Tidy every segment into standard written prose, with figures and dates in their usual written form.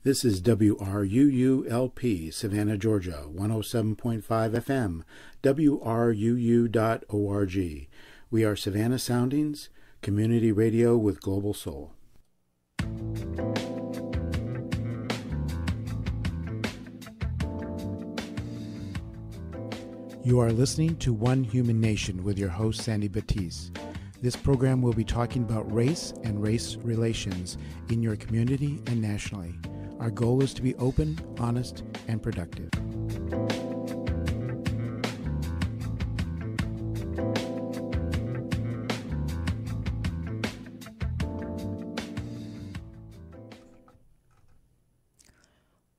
This is WRUULP, Savannah, Georgia, 107.5 FM, WRUU.org. We are Savannah Soundings, community radio with global soul. You are listening to One Human Nation with your host, Sandy Batiste. This program will be talking about race and race relations in your community and nationally. Our goal is to be open, honest, and productive.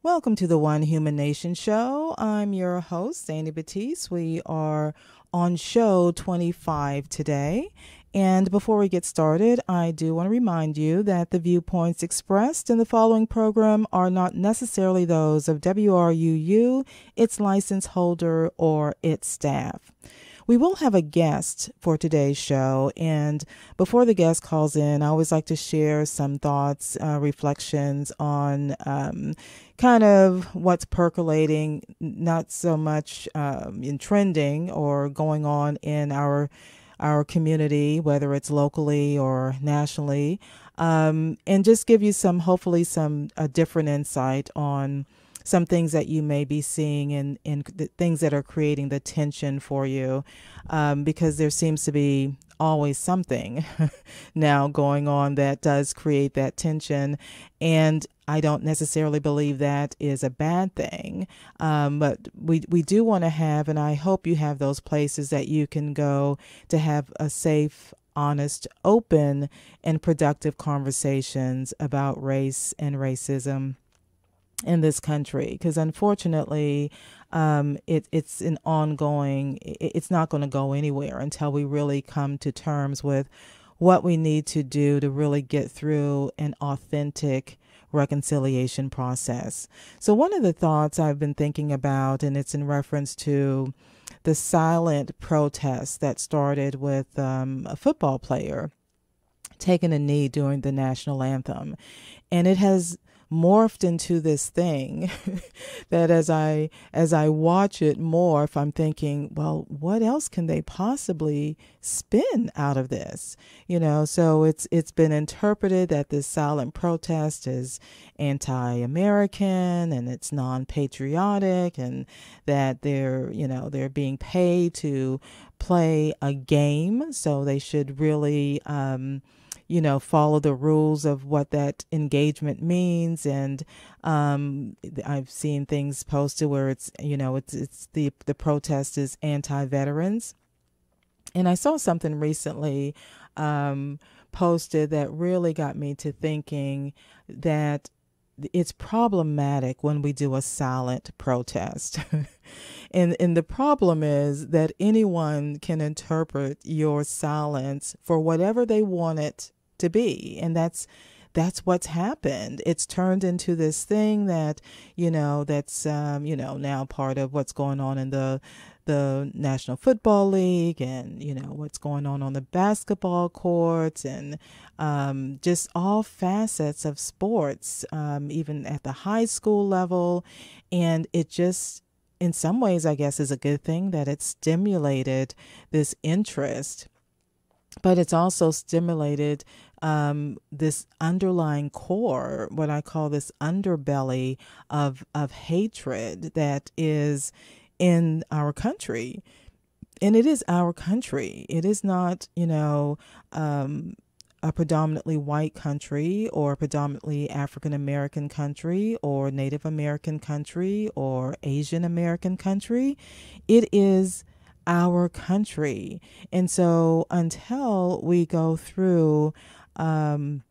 Welcome to the One Human Nation show. I'm your host, Sandy Batiste. We are on show 25 today. And before we get started, I do want to remind you that the viewpoints expressed in the following program are not necessarily those of WRUU, its license holder, or its staff. We will have a guest for today's show, and before the guest calls in, I always like to share some thoughts, reflections on kind of what's percolating, not so much in trending or going on in our community, whether it's locally or nationally, and just give you hopefully some different insight on some things that you may be seeing in the things that are creating the tension for you, because there seems to be always something now going on that does create that tension. And I don't necessarily believe that is a bad thing. But we do want to have, and I hope you have those places that you can go to have a safe, honest, open, and productive conversations about race and racism in this country, because unfortunately it's an ongoing, it's not going to go anywhere until we really come to terms with what we need to do to really get through an authentic reconciliation process. So one of the thoughts I've been thinking about, and it's in reference to the silent protest that started with a football player taking a knee during the national anthem, and it has morphed into this thing that as I watch it morph, I'm thinking, well, what else can they possibly spin out of this? So it's been interpreted that this silent protest is anti-American and it's non-patriotic, and that they're being paid to play a game, so they should really follow the rules of what that engagement means. And I've seen things posted where it's the protest is anti-veterans. And I saw something recently posted that really got me to thinking that it's problematic when we do a silent protest. And the problem is that anyone can interpret your silence for whatever they want it to be. And that's what's happened. It's turned into this thing that, that's, now part of what's going on in the National Football League, and, what's going on the basketball courts, and just all facets of sports, even at the high school level. And it just, in some ways, I guess, is a good thing that it stimulated this interest, but it's also stimulated this underlying core, what I call this underbelly of hatred that is in our country. And it is our country. It is not, a predominantly white country or a predominantly African American country or Native American country or Asian American country. It is our country. And so until we go through a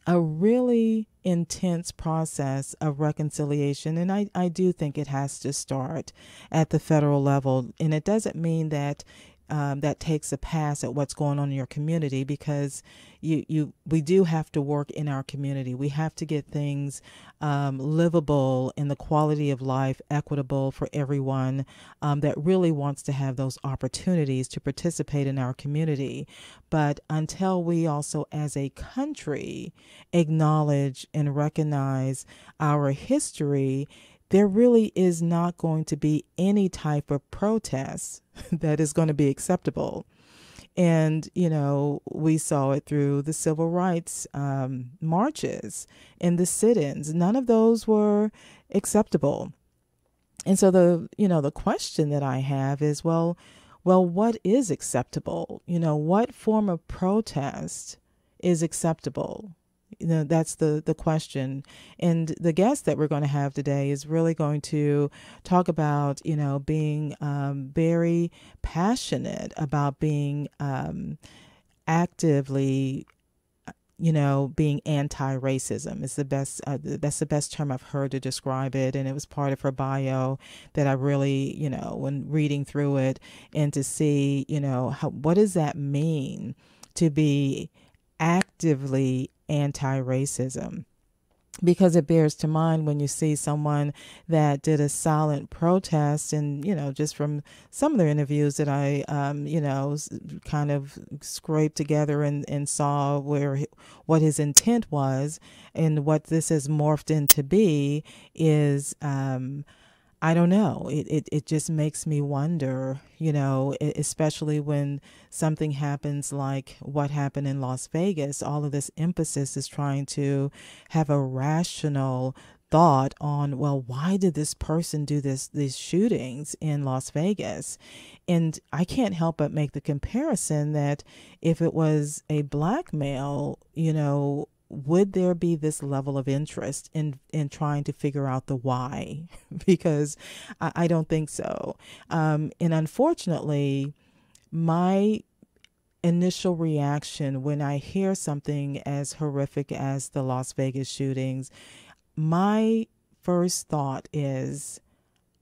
really intense process of reconciliation, and I do think it has to start at the federal level, and it doesn't mean that that takes a pass at what's going on in your community, because we do have to work in our community. We have to get things livable and the quality of life equitable for everyone that really wants to have those opportunities to participate in our community. But until we also as a country acknowledge and recognize our history, there really is not going to be any type of protest that is going to be acceptable. And, we saw it through the civil rights marches and the sit-ins. None of those were acceptable. And so the question that I have is, well, what is acceptable? What form of protest is acceptable? That's the question. And the guest that we're going to have today is really going to talk about, being very passionate about being actively, being anti-racism is the best. That's the best term I've heard to describe it. And it was part of her bio that I really, when reading through it, and to see, what does that mean to be actively anti-racism, because it bears to mind when you see someone that did a silent protest, and just from some of the interviews that I kind of scraped together and saw what his intent was, and what this has morphed into be is I don't know. It just makes me wonder, especially when something happens like what happened in Las Vegas. All of this emphasis is trying to have a rational thought on, well, why did this person do these shootings in Las Vegas? And I can't help but make the comparison that if it was a black male, would there be this level of interest in trying to figure out the why? Because I don't think so. And unfortunately, my initial reaction when I hear something as horrific as the Las Vegas shootings, my first thought is,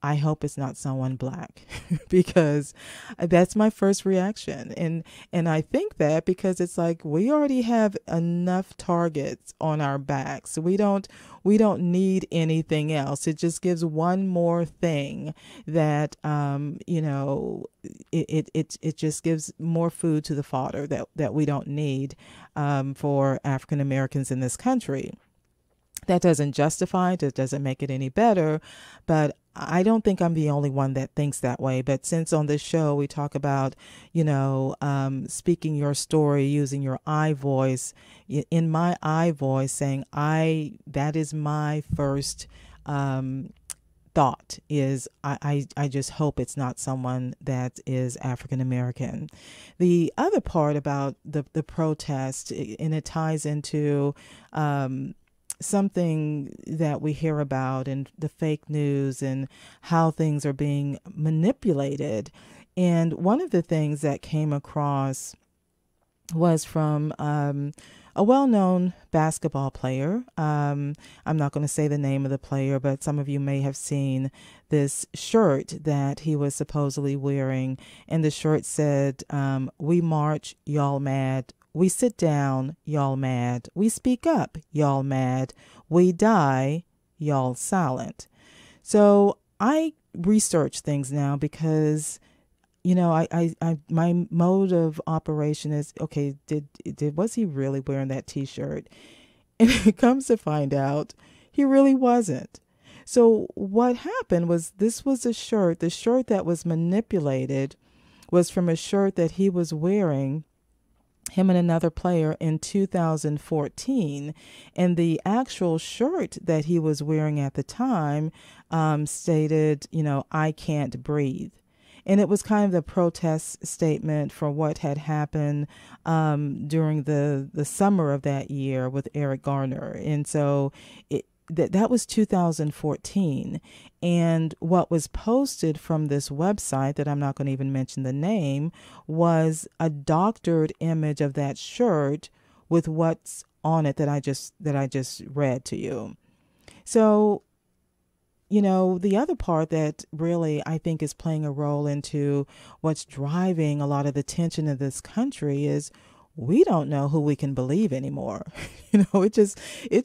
I hope it's not someone black, because that's my first reaction. And I think that because it's like we already have enough targets on our backs. So we don't need anything else. It just gives one more thing that it just gives more food to the fodder that we don't need for African Americans in this country. That doesn't justify it. That doesn't make it any better. But I don't think I'm the only one that thinks that way. But since on this show we talk about, speaking your story, using your I voice, in my I voice, saying that is my first thought is I just hope it's not someone that is African American. The other part about the protest, and it ties into something that we hear about in the fake news and how things are being manipulated. And one of the things that came across was from a well-known basketball player. I'm not going to say the name of the player, but some of you may have seen this shirt that he was supposedly wearing. And the shirt said, "We march, y'all mad. We sit down, y'all mad. We speak up, y'all mad. We die, y'all silent." So I research things now because, I my mode of operation is, okay, was he really wearing that T-shirt? And it comes to find out he really wasn't. So what happened was, this was the shirt that was manipulated was from a shirt that he was wearing, him and another player, in 2014. And the actual shirt that he was wearing at the time stated, "I can't breathe." And it was kind of the protest statement for what had happened during the summer of that year with Eric Garner. And so that was 2014. And what was posted from this website, that I'm not going to even mention the name, was a doctored image of that shirt with what's on it that I just read to you. So, the other part that really I think is playing a role into what's driving a lot of the tension in this country is we don't know who we can believe anymore. It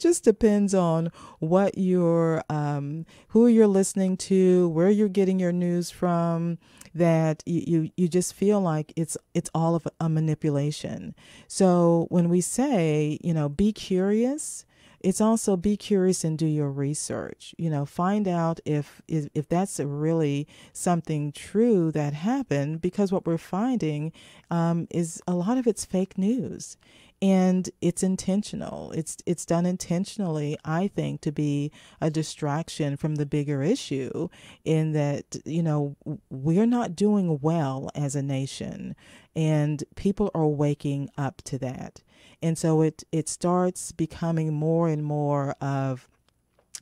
just depends on what who you're listening to, where you're getting your news from, that you just feel like it's all of a manipulation. So when we say, be curious, it's also be curious and do your research. Find out if that's really something true that happened, because what we're finding is a lot of it's fake news. And it's intentional. It's done intentionally, I think, to be a distraction from the bigger issue, in that, we're not doing well as a nation, and people are waking up to that. And so it starts becoming more and more of,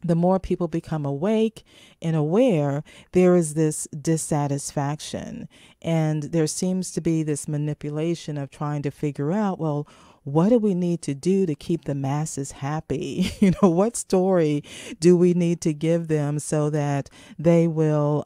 the more people become awake and aware, there is this dissatisfaction. And there seems to be this manipulation of trying to figure out, well, what do we need to do to keep the masses happy? What story do we need to give them so that they will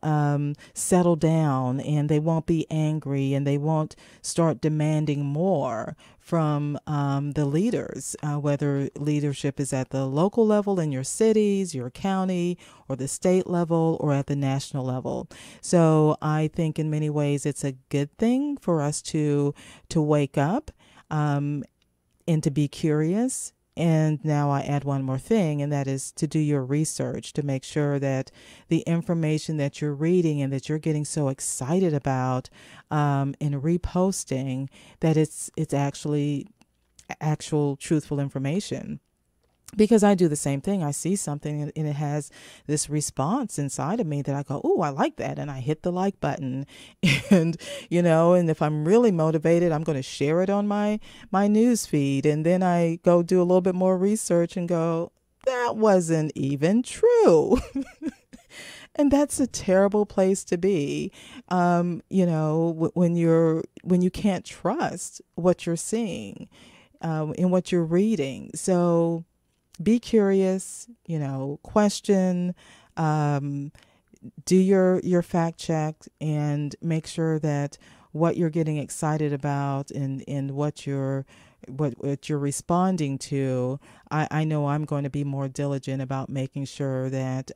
settle down, and they won't be angry, and they won't start demanding more from the leaders, whether leadership is at the local level in your cities, your county, or the state level, or at the national level. So I think in many ways it's a good thing for us to wake up and to be curious. And now I add one more thing, and that is to do your research, to make sure that the information that you're reading and that you're getting so excited about and reposting, that it's actually actual truthful information. Because I do the same thing. I see something and it has this response inside of me that I go, oh, I like that. And I hit the like button. And, and if I'm really motivated, I'm going to share it on my news feed. And then I go do a little bit more research and go, that wasn't even true. And that's a terrible place to be, when you can't trust what you're seeing and what you're reading. So be curious, question, do your fact check, and make sure that what you're getting excited about and what you're responding to, I know I'm going to be more diligent about making sure that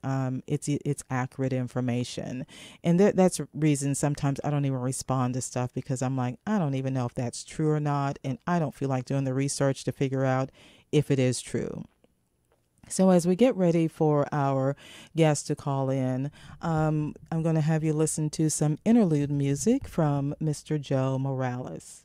it's accurate information. And that's a reason sometimes I don't even respond to stuff, because I'm like, I don't even know if that's true or not, and I don't feel like doing the research to figure out if it is true. So as we get ready for our guest to call in, I'm going to have you listen to some interlude music from Mr. Joe Morales.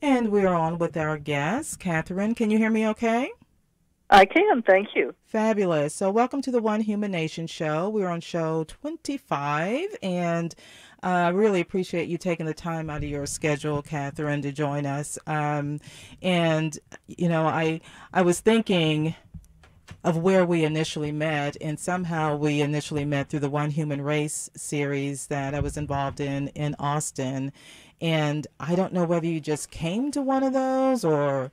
And we're on with our guest, Catherine. Can you hear me okay? I can, thank you. Fabulous. So welcome to the One Human Nation show. We're on show 25, and I really appreciate you taking the time out of your schedule, Catherine, to join us. And, you know, I was thinking of where we initially met, and somehow we initially met through the One Human Race series that I was involved in Austin. And I don't know whether you just came to one of those or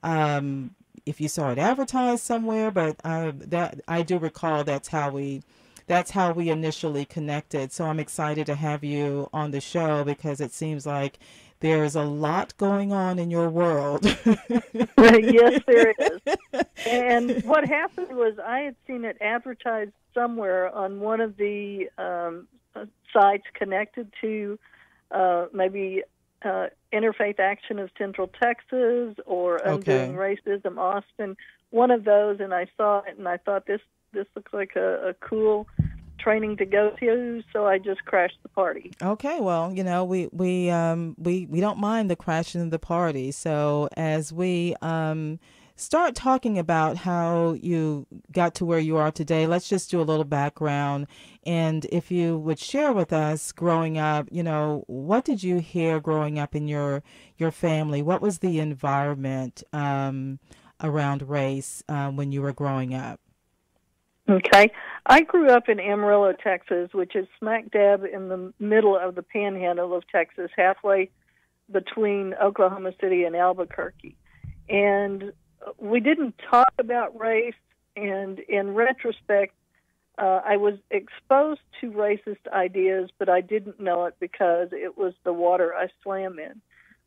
if you saw it advertised somewhere, but that I do recall that's how we initially connected. So I'm excited to have you on the show because it seems like there's a lot going on in your world. Yes, there is. And what happened was I had seen it advertised somewhere on one of the sites connected to maybe Interfaith Action of Central Texas or Undoing Racism Austin, one of those, and I saw it and I thought this looks like a cool training to go to, so I just crashed the party. Okay, well, you know, we don't mind the crashing of the party. So as we start talking about how you got to where you are today, let's just do a little background. And if you would share with us growing up, you know, what did you hear growing up in your family? What was the environment around race when you were growing up? Okay. I grew up in Amarillo, Texas, which is smack dab in the middle of the panhandle of Texas, halfway between Oklahoma City and Albuquerque. And we didn't talk about race, and in retrospect, I was exposed to racist ideas, but I didn't know it because it was the water I swam in.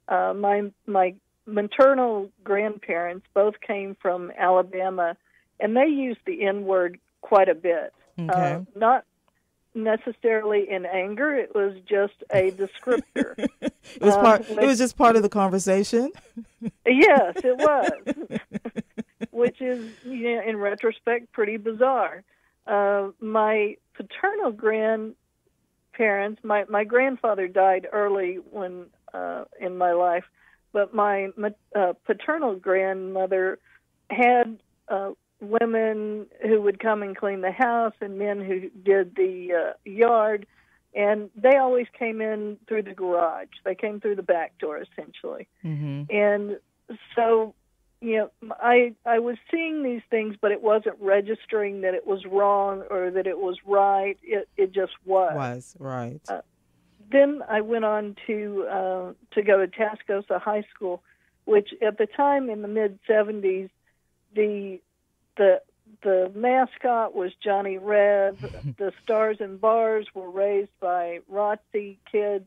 My maternal grandparents both came from Alabama, and they used the N-word quite a bit. Okay. Not necessarily in anger; it was just a descriptor. It was just part of the conversation. Yes, it was, which is, you know, in retrospect, pretty bizarre. My paternal grandparents, my grandfather died early when in my life, but my paternal grandmother had women who would come and clean the house and men who did the yard, and they always came in through the garage. They came through the back door, essentially. Mm-hmm. And so, you know, I was seeing these things, but it wasn't registering that it was wrong or that it was right. It just was. Was, right. Then I went on to go to Tascosa High School, which at the time in the mid-'70s, the mascot was Johnny Red. The stars and bars were raised by ROTC kids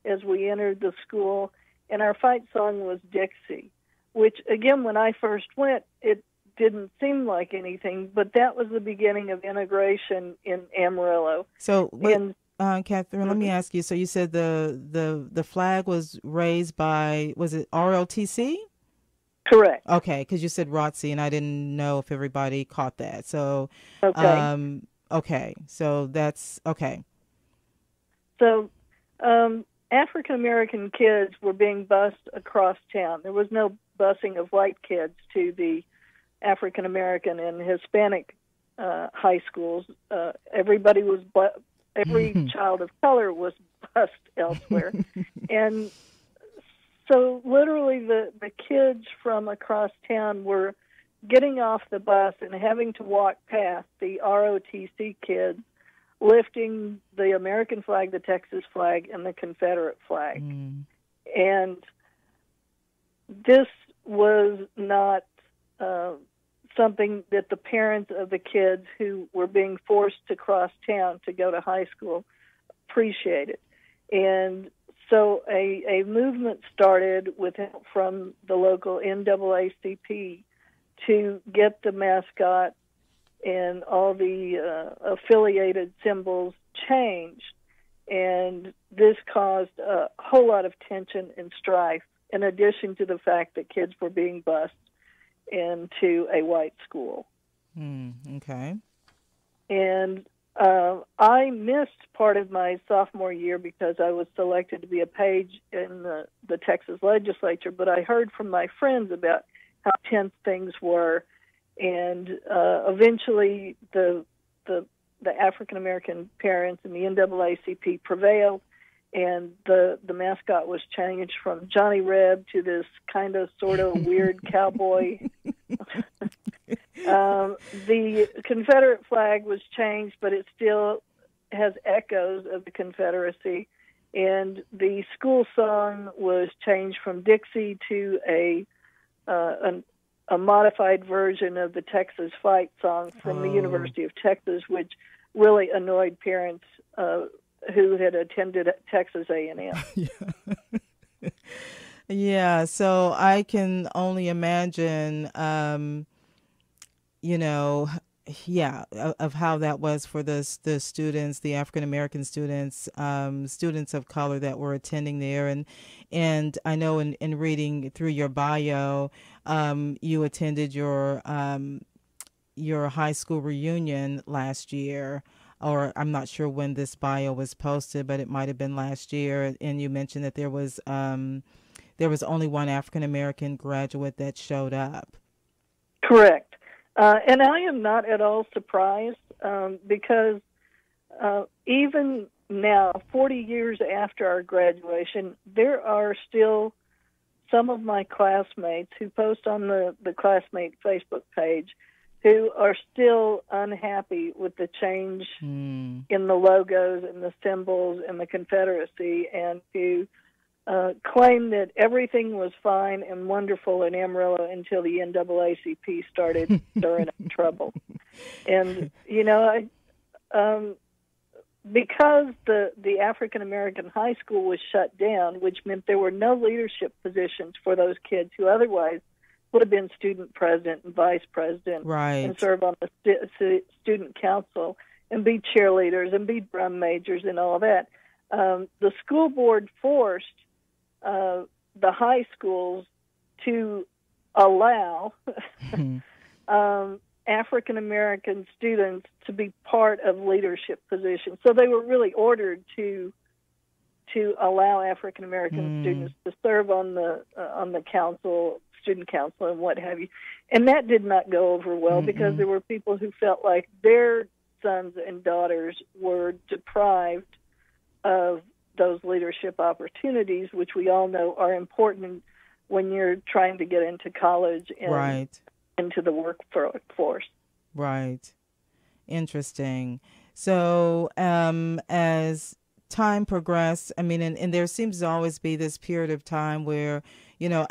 as we entered the school, and our fight song was Dixie, which, again, when I first went, it didn't seem like anything, but that was the beginning of integration in Amarillo. So, Catherine, let me ask you, so you said the flag was raised by, was it ROTC? Correct. Okay, because you said ROTC, and I didn't know if everybody caught that. So, okay. So that's okay. So, African American kids were being bused across town. There was no busing of white kids to the African American and Hispanic high schools. Everybody was, every child of color was bussed elsewhere. And so literally the kids from across town were getting off the bus and having to walk past the ROTC kids lifting the American flag, the Texas flag, and the Confederate flag. And this was not something that the parents of the kids who were being forced to cross town to go to high school appreciated. And so a movement started with help from the local NAACP to get the mascot and all the affiliated symbols changed. And this caused a whole lot of tension and strife, in addition to the fact that kids were being bused into a white school. Okay. And I missed part of my sophomore year because I was selected to be a page in the Texas legislature, but I heard from my friends about how tense things were, and eventually the African-American parents and the NAACP prevailed, and the mascot was changed from Johnny Reb to this kind of sort of weird cowboy. The Confederate flag was changed, but it still has echoes of the Confederacy. And the school song was changed from Dixie to a modified version of the Texas Fight song from the University of Texas, which really annoyed parents who had attended Texas A&M. Yeah, so I can only imagine, of how that was for the students, the African American students, students of color that were attending there, and I know in reading through your bio, you attended your high school reunion last year. Or I'm not sure when this bio was posted, but it might have been last year. And you mentioned that there was only one African American graduate that showed up. Correct. And I am not at all surprised because even now, 40 years after our graduation, there are still some of my classmates who post on the classmate Facebook page who are still unhappy with the change in the logos and the symbols and the Confederacy, and who claim that everything was fine and wonderful in Amarillo until the NAACP started stirring up trouble. And, because the African-American high school was shut down, which meant there were no leadership positions for those kids who otherwise would have been student president and vice president, right, and serve on the student council and be cheerleaders and be drum majors and all that. The school board forced the high schools to allow African American students to be part of leadership positions. So they were really ordered to allow African American students to serve on the council, student council, and what have you. And that did not go over well because there were people who felt like their sons and daughters were deprived of those leadership opportunities, which we all know are important when you're trying to get into college and into the workforce. Right. Interesting. So as time progressed, I mean, and there seems to always be this period of time where,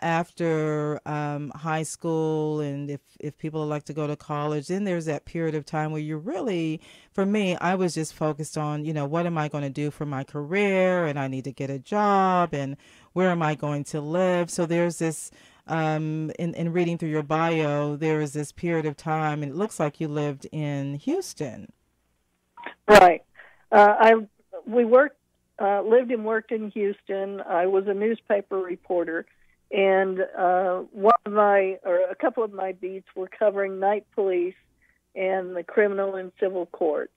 after high school, and if people elect to go to college, then there's that period of time where you're really, for me, I was just focused on, what am I going to do for my career, and I need to get a job, and where am I going to live? So there's this, in reading through your bio, there is this period of time, and it looks like you lived in Houston. Right. Lived and worked in Houston. I was a newspaper reporter, and a couple of my beats were covering night police and the criminal and civil courts,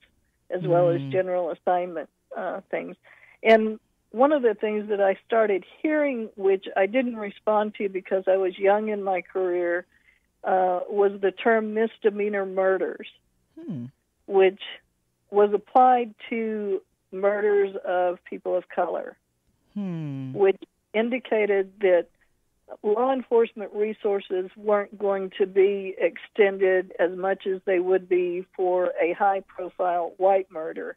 as well as general assignment things. And one of the things that I started hearing, which I didn't respond to because I was young in my career, was the term misdemeanor murders, which was applied to murders of people of color, which indicated that law enforcement resources weren't going to be extended as much as they would be for a high-profile white murder.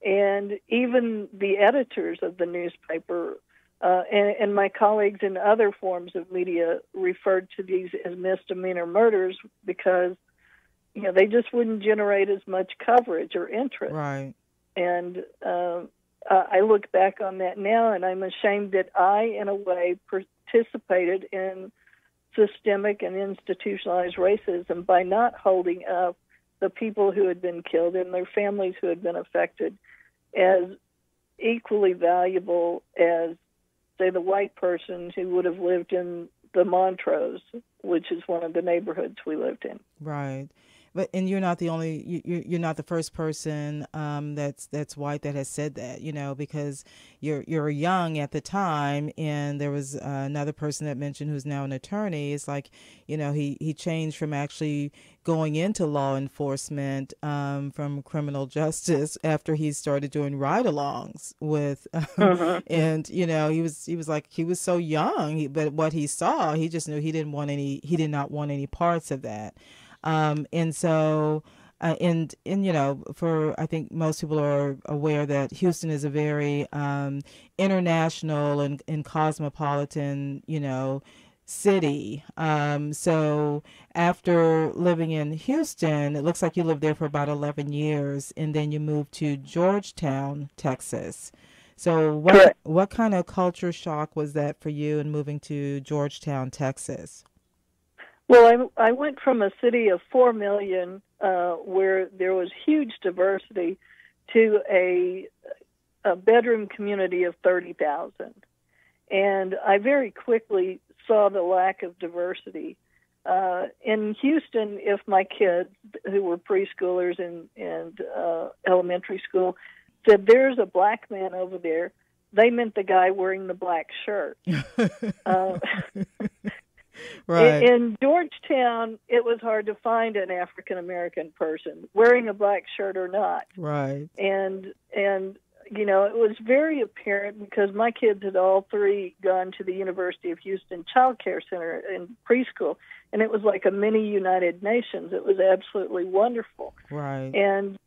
And even the editors of the newspaper and my colleagues in other forms of media referred to these as misdemeanor murders because, they just wouldn't generate as much coverage or interest. Right. And I look back on that now, and I'm ashamed that I, in a way, participated in systemic and institutionalized racism by not holding up the people who had been killed and their families who had been affected as equally valuable as, say, the white person who would have lived in the Montrose, which is one of the neighborhoods we lived in. Right. And you're not the only, you're not the first person that's white that has said that, because you're young at the time, and there was another person that mentioned who's now an attorney. It's like, he changed from actually going into law enforcement from criminal justice after he started doing ride-alongs with, and he was so young, but what he saw, he just knew he did not want any parts of that. And so, for, I think most people are aware that Houston is a very international and cosmopolitan, city. So after living in Houston, it looks like you lived there for about 11 years, and then you moved to Georgetown, Texas. So what kind of culture shock was that for you in moving to Georgetown, Texas? Well, I went from a city of 4 million, where there was huge diversity, to a bedroom community of 30,000. And I very quickly saw the lack of diversity. In Houston, if my kids, who were preschoolers and elementary school, said, "There's a black man over there," they meant the guy wearing the black shirt. Right. In Georgetown, it was hard to find an African-American person wearing a black shirt or not. Right. And it was very apparent because my kids had all three gone to the University of Houston Child Care Center in preschool, and it was like a mini United Nations. It was absolutely wonderful. Right. And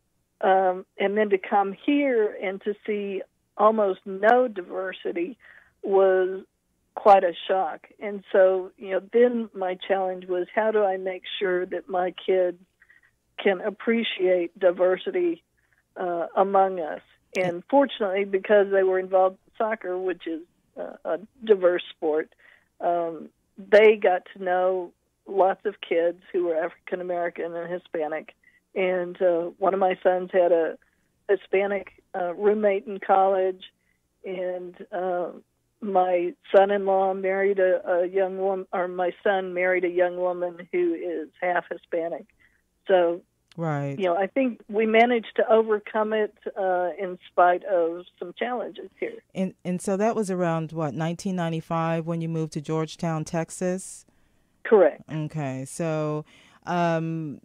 then to come here and to see almost no diversity was quite a shock. And so, then my challenge was, how do I make sure that my kids can appreciate diversity among us? And fortunately, because they were involved in soccer, which is a diverse sport, they got to know lots of kids who were African American and Hispanic. And one of my sons had a Hispanic roommate in college, and my son-in-law married a young woman, or my son married a young woman who is half Hispanic. So, right. I think we managed to overcome it in spite of some challenges here. And so that was around, 1995 when you moved to Georgetown, Texas? Correct. Okay. So when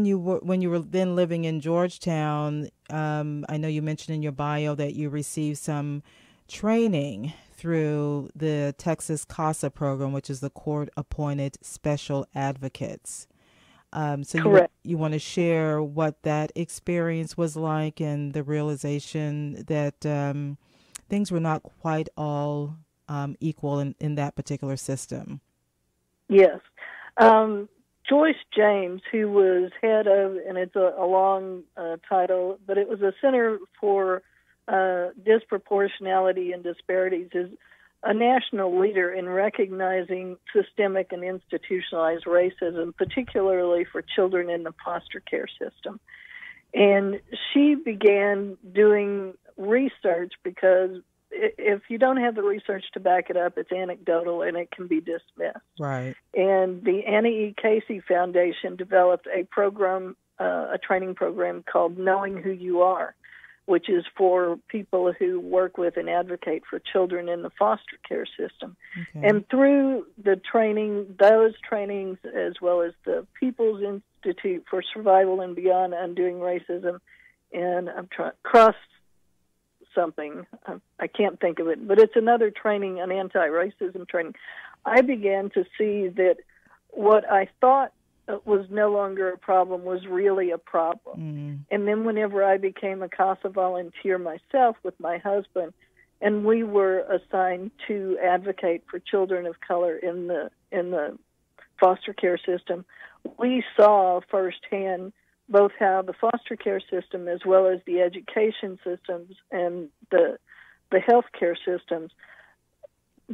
you were then living in Georgetown, I know you mentioned in your bio that you received some training through the Texas CASA program, which is the Court-Appointed Special Advocates. So correct. You want to share what that experience was like and the realization that things were not quite all equal in that particular system. Yes. Joyce James, who was head of, and it's a long title, but it was a Center for Disproportionality and Disparities, is a national leader in recognizing systemic and institutionalized racism, particularly for children in the foster care system. And she began doing research because if you don't have the research to back it up, it's anecdotal and it can be dismissed. Right. And the Annie E. Casey Foundation developed a program, a training program called Knowing Who You Are, which is for people who work with and advocate for children in the foster care system. Okay. And through the training, those trainings, as well as the People's Institute for Survival and Beyond Undoing Racism, and something. I can't think of it, but it's another training, an anti-racism training. I began to see that what I thought was no longer a problem was really a problem. Mm-hmm. And then whenever I became a CASA volunteer myself with my husband, and we were assigned to advocate for children of color in the foster care system, we saw firsthand both how the foster care system as well as the education systems and the healthcare systems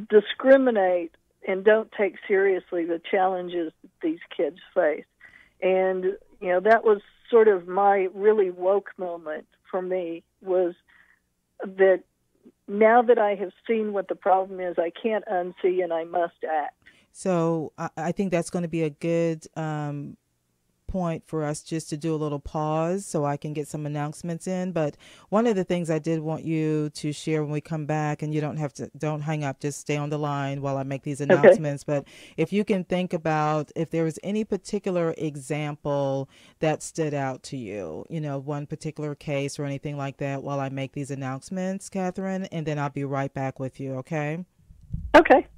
discriminate and don't take seriously the challenges that these kids face. And, you know, that was sort of my really woke moment for me, was that now that I have seen what the problem is, I can't unsee and I must act. So I think that's going to be a good point for us just to do a little pause so I can get some announcements in. But one of the things I did want you to share when we come back, and you don't hang up, just stay on the line while I make these announcements. Okay. But if you can think about if there was any particular example that stood out to you, you know, one particular case or anything like that while I make these announcements, Catherine, and then I'll be right back with you. Okay. Okay.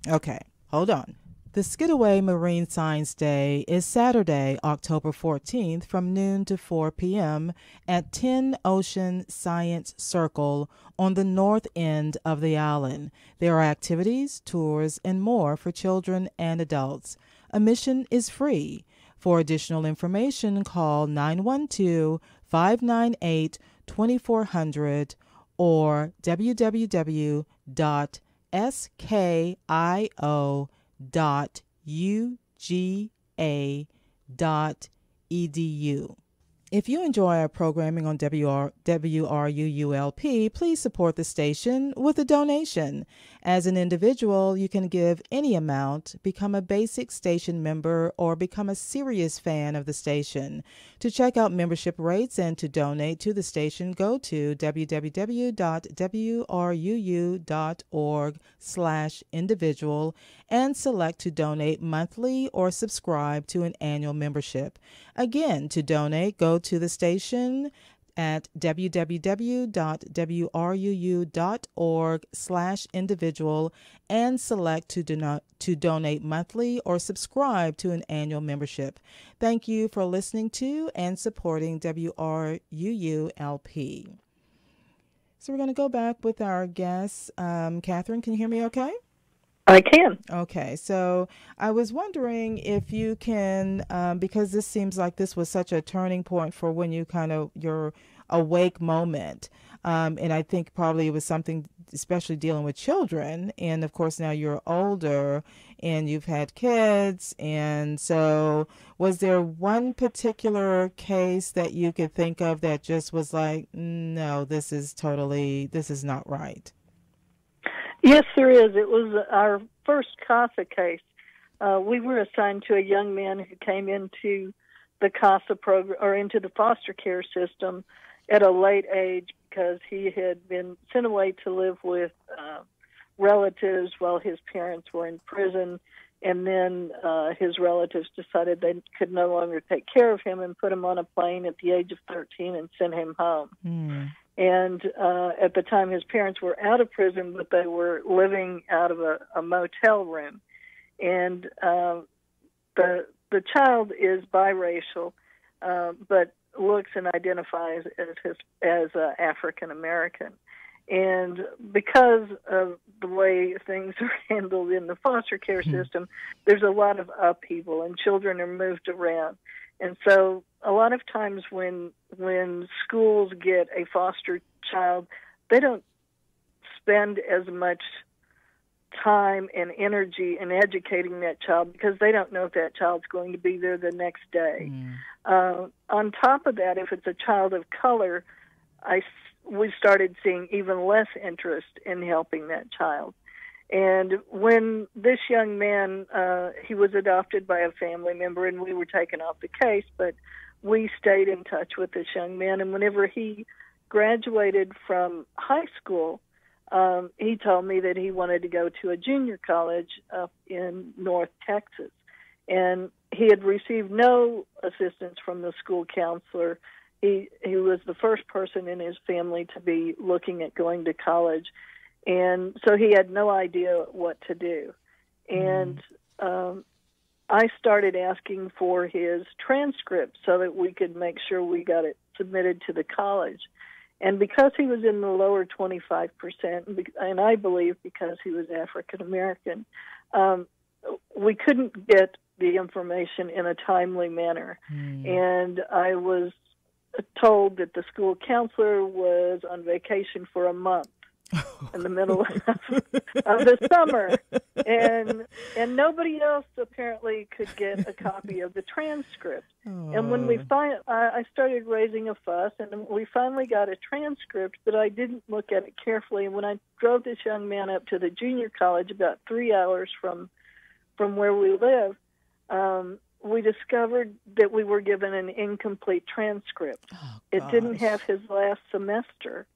Hold on. The Skidaway Marine Science Day is Saturday, October 14th from noon to 4 p.m. at 10 Ocean Science Circle on the north end of the island. There are activities, tours, and more for children and adults. Admission is free. For additional information, call 912-598-2400 or www.ski.uga.edu. If you enjoy our programming on WRUULP, please support the station with a donation. As an individual, you can give any amount, become a basic station member, or become a serious fan of the station. To check out membership rates and to donate to the station, go to www.wruu.org/individual and select to donate monthly or subscribe to an annual membership. Again, to donate, go to the station at www.wruu.org/individual and select to donate monthly or subscribe to an annual membership. Thank you for listening to and supporting WRUULP. So we're going to go back with our guests. Catherine, can you hear me okay? I can. Okay, so I was wondering if you can, because this seems like this was such a turning point for when you your awake moment. And I think probably it was something, especially dealing with children. And of course, now you're older and you've had kids. And so was there one particular case that you could think of that just was like, no, this is not right? Yes, there is. It was our first CASA case. We were assigned to a young man who came into the CASA program or into the foster care system at a late age because he had been sent away to live with relatives while his parents were in prison, and then his relatives decided they could no longer take care of him and put him on a plane at the age of 13 and sent him home. Mm. And at the time, his parents were out of prison, but they were living out of a motel room. And the child is biracial, but looks and identifies as African American. And because of the way things are handled in the foster care system, there's a lot of upheaval, and children are moved around. And so a lot of times when schools get a foster child, they don't spend as much time and energy in educating that child because they don't know if that child's going to be there the next day. On top of that, if it's a child of color, we started seeing even less interest in helping that child. And when this young man, he was adopted by a family member, and we were taken off the case, but we stayed in touch with this young man. And whenever he graduated from high school, he told me that he wanted to go to a junior college up in North Texas. And he had received no assistance from the school counselor. he was the first person in his family to be looking at going to college, and so he had no idea what to do. And I started asking for his transcript so that we could make sure we got it submitted to the college. And because he was in the lower 25%, and I believe because he was African American, we couldn't get the information in a timely manner. And I was told that the school counselor was on vacation for a month in the middle of the summer, and nobody else apparently could get a copy of the transcript. And when I started raising a fuss, and we finally got a transcript, but I didn't look at it carefully. And when I drove this young man up to the junior college, about 3 hours from where we live, we discovered that we were given an incomplete transcript. It didn't have his last semester.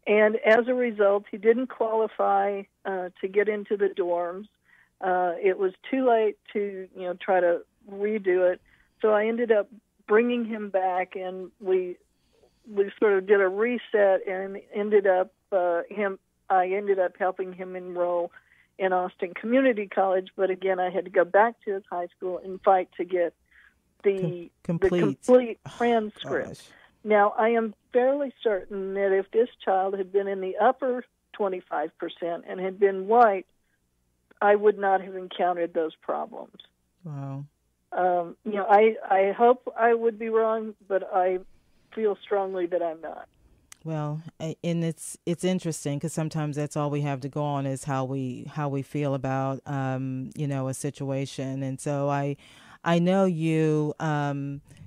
And as a result, he didn't qualify to get into the dorms. It was too late to, try to redo it. So I ended up bringing him back, and we sort of did a reset, and I ended up helping him enroll in Austin Community College. But again, I had to go back to his high school and fight to get the complete transcript. Gosh. Now, I am fairly certain that if this child had been in the upper 25% and had been white, I would not have encountered those problems. Wow. I hope I would be wrong, but I feel strongly that I'm not. Well, and it's interesting because sometimes that's all we have to go on is how we feel about a situation. And so I know you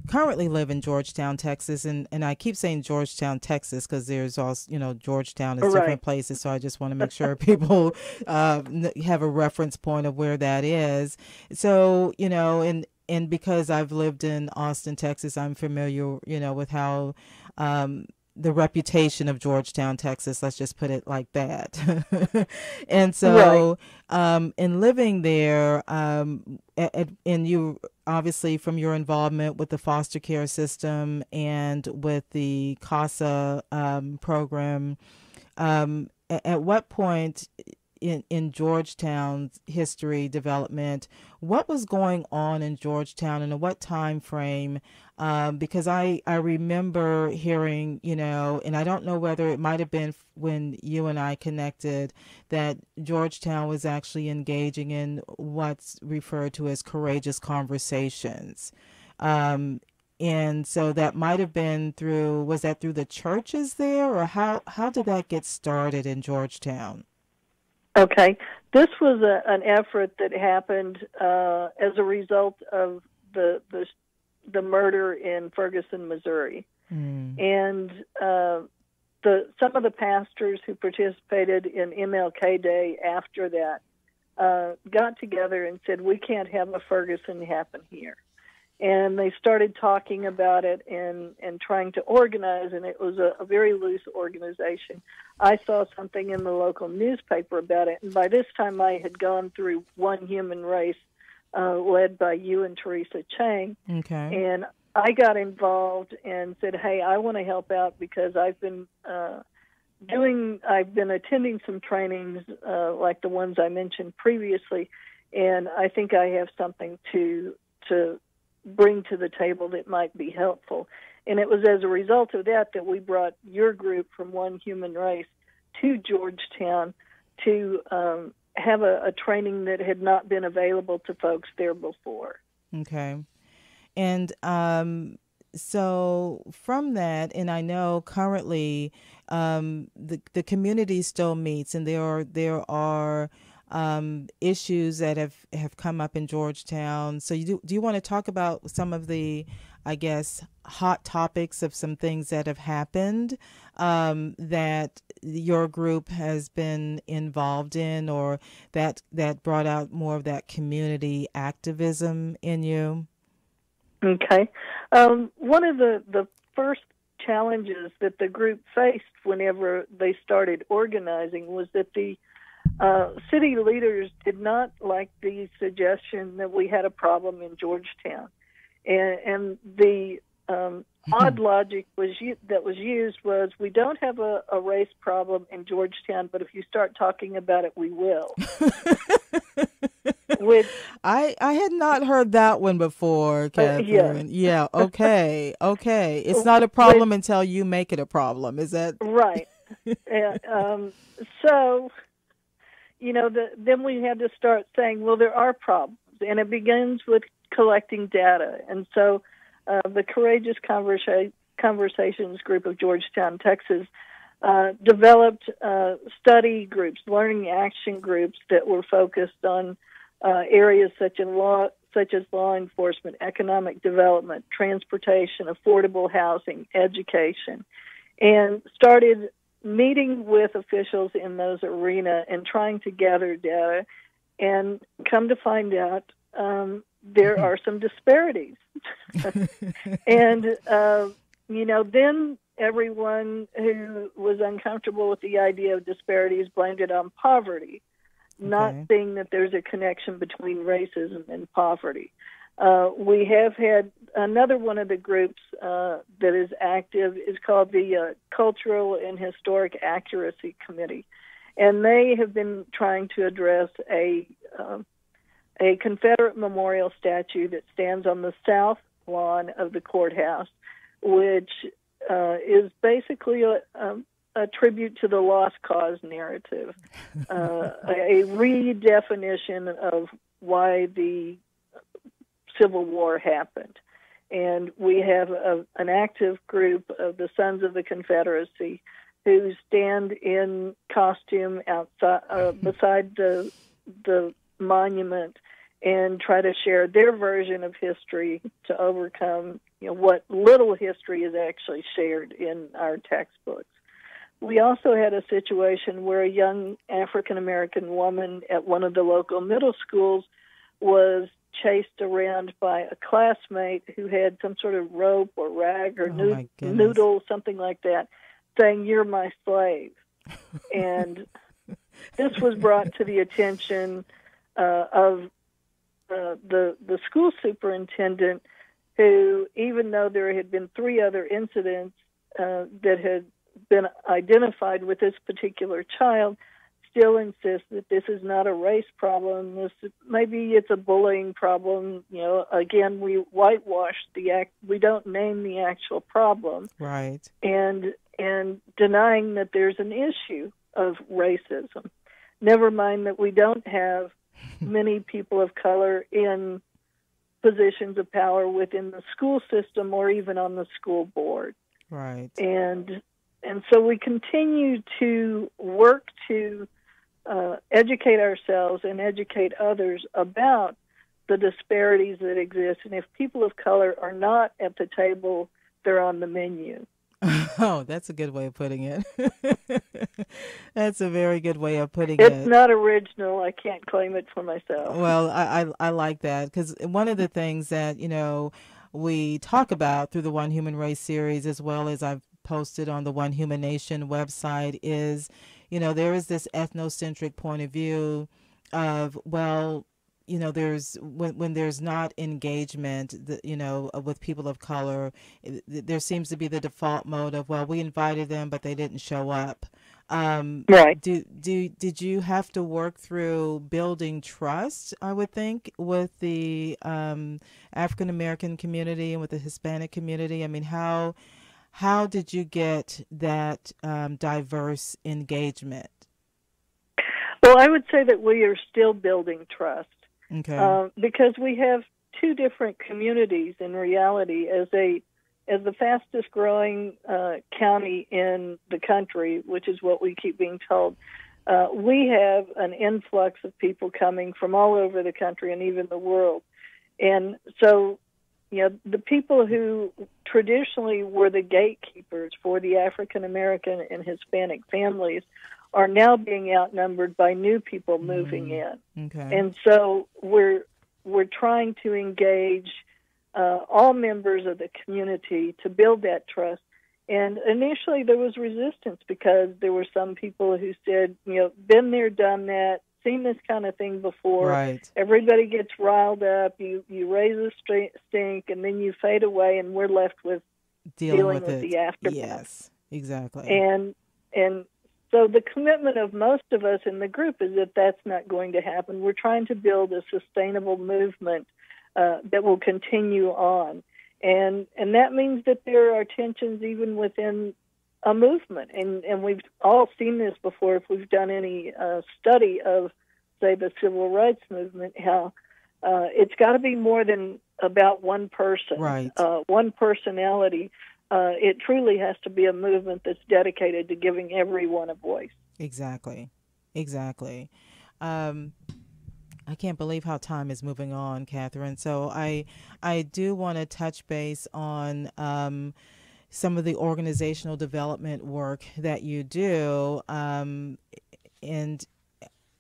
currently live in Georgetown, Texas, and I keep saying Georgetown, Texas, because there's also, Georgetown is different places, so I just want to make sure people have a reference point of where that is. So, and because I've lived in Austin, Texas, I'm familiar, with how the reputation of Georgetown, Texas, let's just put it like that. And so in living there, and you obviously from your involvement with the foster care system and with the CASA program, at what point in Georgetown's history development, what was going on in Georgetown and in what time frame? Because I remember hearing, and I don't know whether it might have been when you and I connected, that Georgetown was actually engaging in what's referred to as courageous conversations. And so that might have been was that through the churches there, or how did that get started in Georgetown? Okay. This was an effort that happened as a result of the murder in Ferguson, Missouri. And some of the pastors who participated in MLK Day after that got together and said, we can't have a Ferguson happen here. And they started talking about it and trying to organize, and it was a very loose organization. I saw something in the local newspaper about it, and by this time I had gone through One Human Race, led by you and Teresa Chang. Okay. And I got involved and said, hey, I want to help out because I've been attending some trainings like the ones I mentioned previously, and I think I have something to bring to the table that might be helpful. And it was as a result of that we brought your group from One Human Race to Georgetown to have a training that had not been available to folks there before. Okay. And so from that, and I know currently the community still meets, and there are issues that have come up in Georgetown. So do you want to talk about some of the, I guess, hot topics of some things that have happened that your group has been involved in, or that brought out more of that community activism in you? Okay. One of the first challenges that the group faced whenever they started organizing was that the city leaders did not like the suggestion that we had a problem in Georgetown. And the odd logic that was used was, we don't have a race problem in Georgetown, but if you start talking about it, we will. Which I had not heard that one before, Catherine. Yeah, okay. It's not a problem until you make it a problem. Is that right? So, then we had to start saying, well, there are problems, and it begins with collecting data. And so the Courageous Conversations group of Georgetown, Texas, developed study groups, learning action groups that were focused on areas such as law enforcement, economic development, transportation, affordable housing, education, and started meeting with officials in those arenas and trying to gather data, and come to find out there are some disparities. And, then everyone who was uncomfortable with the idea of disparities blamed it on poverty, not seeing that there's a connection between racism and poverty. We have had another one of the groups that is active is called the Cultural and Historic Accuracy Committee, and they have been trying to address a Confederate memorial statue that stands on the south lawn of the courthouse, which is basically a tribute to the lost cause narrative, a redefinition of why the Civil War happened. And we have an active group of the Sons of the Confederacy who stand in costume outside, beside the monument, and try to share their version of history to overcome what little history is actually shared in our textbooks. We also had a situation where a young African-American woman at one of the local middle schools was chased around by a classmate who had some sort of rope or rag or noodle, something like that, saying, "You're my slave." And this was brought to the attention of the school superintendent, who, even though there had been 3 other incidents that had been identified with this particular child, still insists that this is not a race problem. Maybe it's a bullying problem. Again, we whitewash the act. We don't name the actual problem. Right. And denying that there's an issue of racism. Never mind that we don't have many people of color in positions of power within the school system or even on the school board. Right. And so we continue to work to educate ourselves and educate others about the disparities that exist. And if people of color are not at the table, they're on the menu. Oh, that's a good way of putting it. That's a very good way of putting it. It's not original. I can't claim it for myself. Well, I like that, because one of the things that, we talk about through the One Human Race series, as well as I've posted on the One Human Nation website, is, there is this ethnocentric point of view of, there's when there's not engagement, with people of color, there seems to be the default mode of, well, we invited them, but they didn't show up. Right. Did you have to work through building trust, I would think, with the African American community and with the Hispanic community? I mean, how did you get that diverse engagement? Well, I would say that we are still building trust. Okay. Because we have 2 different communities in reality. As the fastest growing county in the country, which is what we keep being told, we have an influx of people coming from all over the country and even the world. And so, the people who traditionally were the gatekeepers for the African American and Hispanic families are now being outnumbered by new people moving in. Okay. And so we're trying to engage all members of the community to build that trust. And initially there was resistance because there were some people who said, been there, done that, seen this kind of thing before. Right. Everybody gets riled up. You raise a stink, and then you fade away, and we're left with dealing with the aftermath. Yes, exactly. And so the commitment of most of us in the group is that that's not going to happen. We're trying to build a sustainable movement that will continue on. And that means that there are tensions even within a movement. And we've all seen this before if we've done any study of, say, the civil rights movement, how it's got to be more than about one person, right. One personality. It truly has to be a movement that's dedicated to giving everyone a voice. Exactly. I can't believe how time is moving on, Catherine. So I do want to touch base on some of the organizational development work that you do, and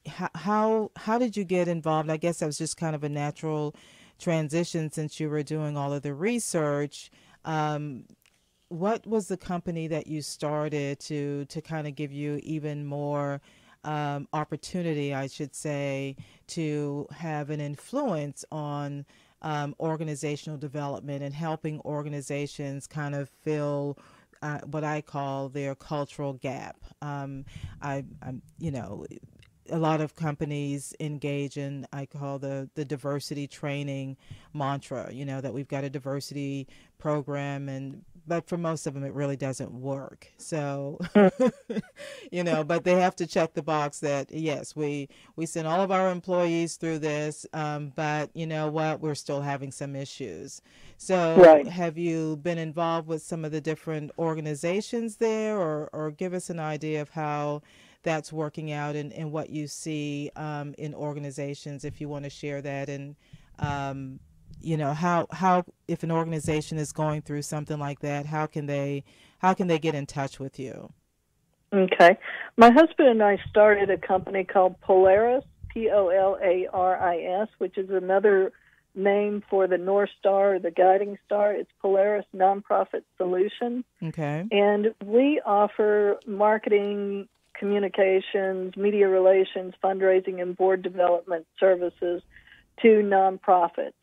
how did you get involved? I guess that was just kind of a natural transition since you were doing all of the research. What was the company that you started to kind of give you even more opportunity, I should say, to have an influence on organizational development and helping organizations kind of fill what I call their cultural gap? I'm a lot of companies engage in, I call the diversity training mantra, that we've got a diversity program, but for most of them, it really doesn't work. So, but they have to check the box that, yes, we send all of our employees through this, but you know what, we're still having some issues. So right. Have you been involved with some of the different organizations there, or give us an idea of how that's working out and what you see in organizations, if you want to share that, and how if an organization is going through something like that, how can they get in touch with you? Okay. My husband and I started a company called Polaris, Polaris, which is another name for the North Star, or the guiding star. It's Polaris Nonprofit Solutions. Okay. And we offer marketing, communications, media relations, fundraising, and board development services to nonprofits.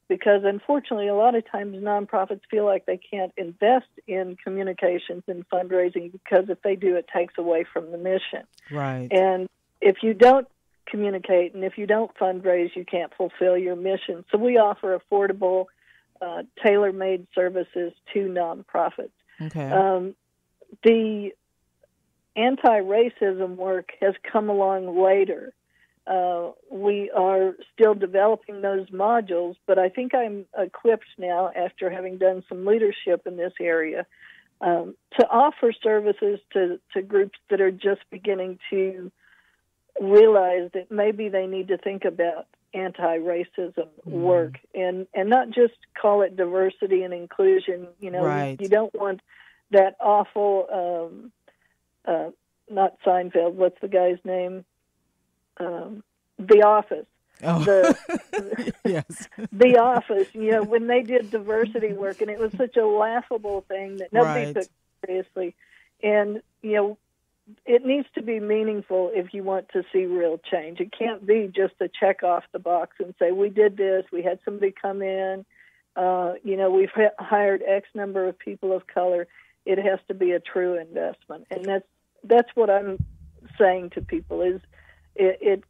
Because unfortunately, a lot of times nonprofits feel like they can't invest in communications and fundraising because if they do, it takes away from the mission. Right. And if you don't communicate and if you don't fundraise, you can't fulfill your mission. So we offer affordable, tailor-made services to nonprofits. Okay. The anti-racism work has come along later. We are still developing those modules, but I think I'm equipped now, after having done some leadership in this area, to offer services to groups that are just beginning to realize that maybe they need to think about anti-racism work and not just call it diversity and inclusion. Right. You don't want that awful, not Seinfeld, what's the guy's name? The Office. Oh. Yes. The Office, when they did diversity work, and it was such a laughable thing that nobody Right. took seriously. And, it needs to be meaningful if you want to see real change. It can't be just a check off the box and say, we did this, we had somebody come in, we've hired X number of people of color. It has to be a true investment. And that's what I'm saying to people is it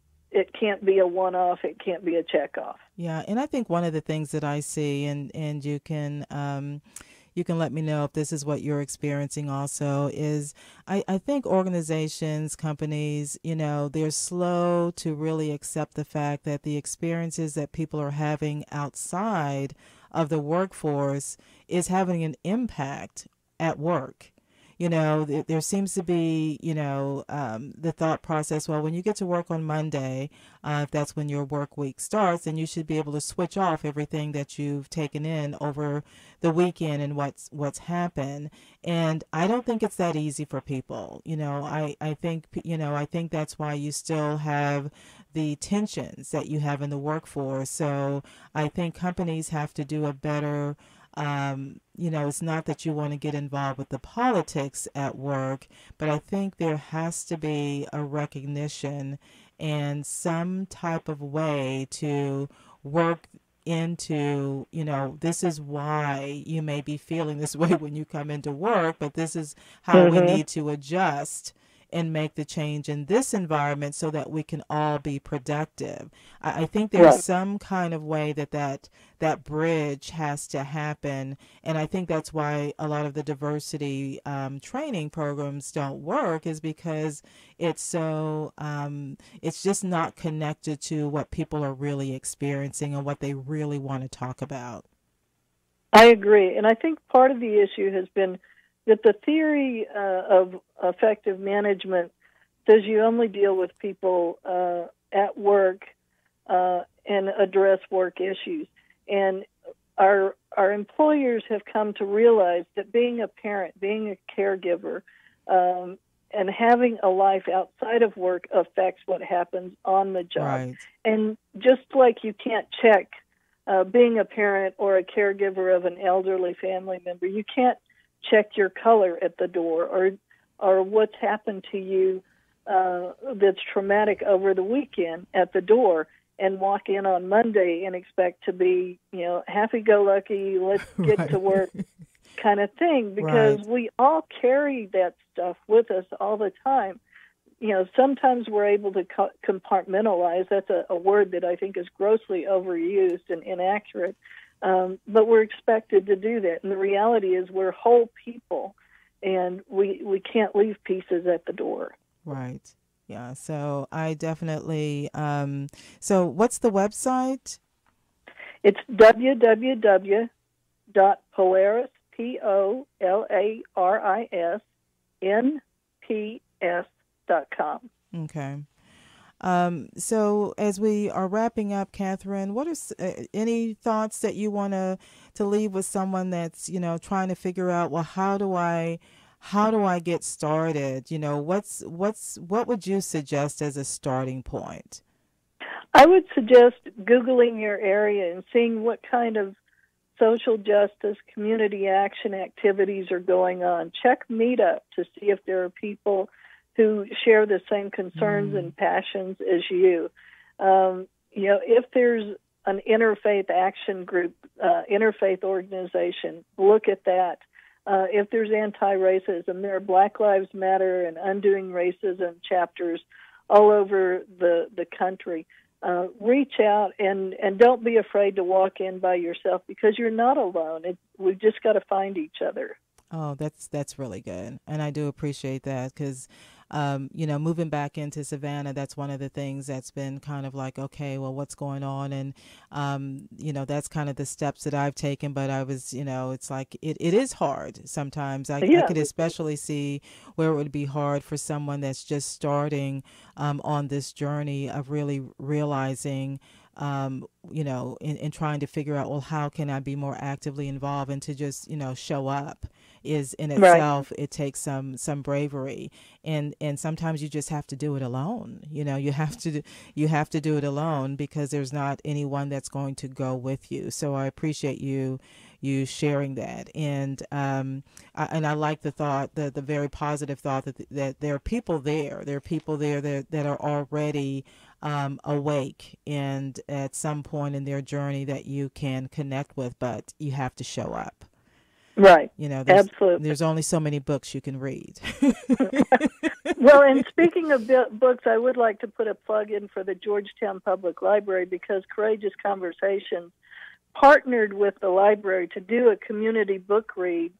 can't be a one-off. It can't be a check-off. Yeah, and I think one of the things that I see, and you can let me know if this is what you're experiencing also, is I think organizations, companies, they're slow to really accept the fact that the experiences that people are having outside of the workforce is having an impact at work. There seems to be, the thought process, well, when you get to work on Monday, if that's when your work week starts, then you should be able to switch off everything that you've taken in over the weekend and what's happened. And I don't think it's that easy for people. I think that's why you still have the tensions that you have in the workforce. So I think companies have to do a better it's not that you want to get involved with the politics at work, but I think there has to be a recognition and some type of way to work into, this is why you may be feeling this way when you come into work, but this is how we need to adjust and make the change in this environment so that we can all be productive. I think there's some kind of way that bridge has to happen, and I think that's why a lot of the diversity training programs don't work, is because it's so it's just not connected to what people are really experiencing and what they really want to talk about. I agree, and I think part of the issue has been that the theory of effective management says you only deal with people at work and address work issues. And our employers have come to realize that being a parent, being a caregiver, and having a life outside of work affects what happens on the job. Right. And just like you can't check being a parent or a caregiver of an elderly family member, you can't check your color at the door or what's happened to you that's traumatic over the weekend at the door, and walk in on Monday and expect to be, happy-go-lucky, let's get to work kind of thing, because we all carry that stuff with us all the time. Sometimes we're able to compartmentalize. That's a word that I think is grossly overused and inaccurate. But we're expected to do that. And the reality is we're whole people, and we can't leave pieces at the door. Right. Yeah. So I definitely, so what's the website? It's www.polaris, POLARISNPS.com. Okay. So as we are wrapping up, Catherine, what are any thoughts that you want to leave with someone that's, trying to figure out, well, how do I get started? What would you suggest as a starting point? I would suggest Googling your area and seeing what kind of social justice, community action activities are going on. Check Meetup to see if there are people who share the same concerns and passions as you. If there's an interfaith action group, interfaith organization, look at that. If there's anti-racism, there are Black Lives Matter and Undoing Racism chapters all over the country. Reach out and don't be afraid to walk in by yourself, because you're not alone. We've just got to find each other. Oh, that's really good. And I do appreciate that, because, moving back into Savannah, that's one of the things that's been kind of like, okay, well, what's going on? And, that's kind of the steps that I've taken. But I was, it's like it is hard sometimes. I could especially see where it would be hard for someone that's just starting on this journey of really realizing, in trying to figure out, well, how can I be more actively involved, and to just, show up is in itself, it takes some bravery, and sometimes you just have to do it alone. You have to do it alone, because there's not anyone that's going to go with you. So I appreciate you sharing that, and I like the thought, the very positive thought that there are people there. There are people there that are already awake, and at some point in their journey that you can connect with, but you have to show up. Right. Absolutely. There's only so many books you can read. Well, and speaking of books, I would like to put a plug in for the Georgetown Public Library, because Courageous Conversations partnered with the library to do a community book read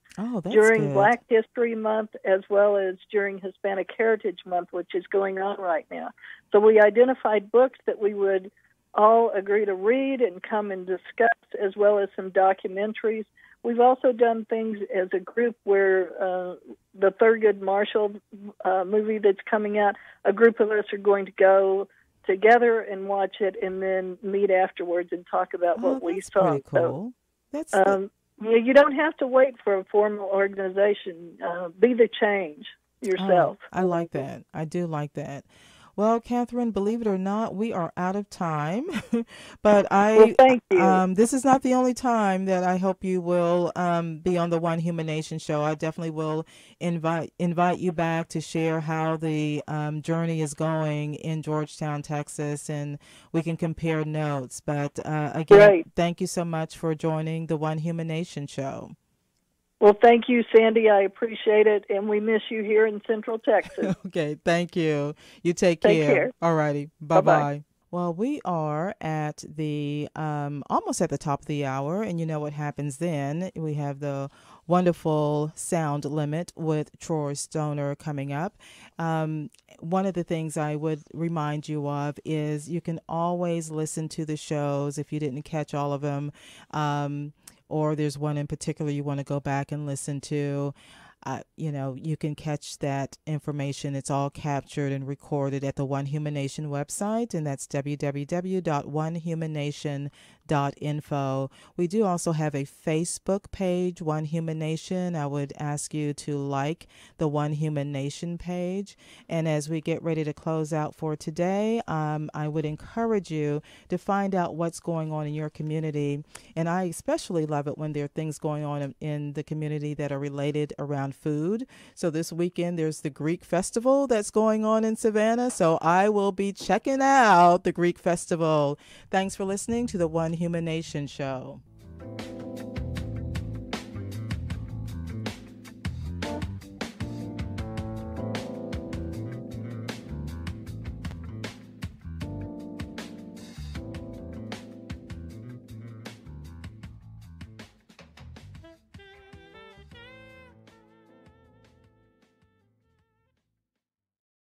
during good. Black History Month, as well as during Hispanic Heritage Month, which is going on right now. So we identified books that we would all agree to read and come and discuss, as well as some documentaries. We've also done things as a group where the Thurgood Marshall movie that's coming out, a group of us are going to go together and watch it, and then meet afterwards and talk about what we saw. Pretty cool. So, you don't have to wait for a formal organization. Be the change yourself. I like that. I do like that. Well, Catherine, believe it or not, we are out of time. But Well, thank you. this is not the only time that I hope you will be on the One Human Nation show. I definitely will invite you back to share how the journey is going in Georgetown, Texas, and we can compare notes. But again, Great. thank you so much for joining the One Human Nation show. Well, thank you, Sandy. I appreciate it, and we miss you here in Central Texas. Okay, thank you. You take Take care. care. All righty. Bye-bye. Well, we are at the almost at the top of the hour, and you know what happens then. We have the wonderful sound limit with Troy Stoner coming up. One of the things I would remind you of is you can always listen to the shows if you didn't catch all of them, or there's one in particular you want to go back and listen to. You can catch that information. It's all captured and recorded at the One Human Nation website, and that's www.onehumannation.info. We do also have a Facebook page, One Human Nation. I would ask you to like the One Human Nation page. And as we get ready to close out for today, I would encourage you to find out what's going on in your community. And I especially love it when there are things going on in the community that are related around food. So this weekend there's the Greek festival that's going on in Savannah. So I will be checking out the Greek festival. Thanks for listening to the One Human Nation show.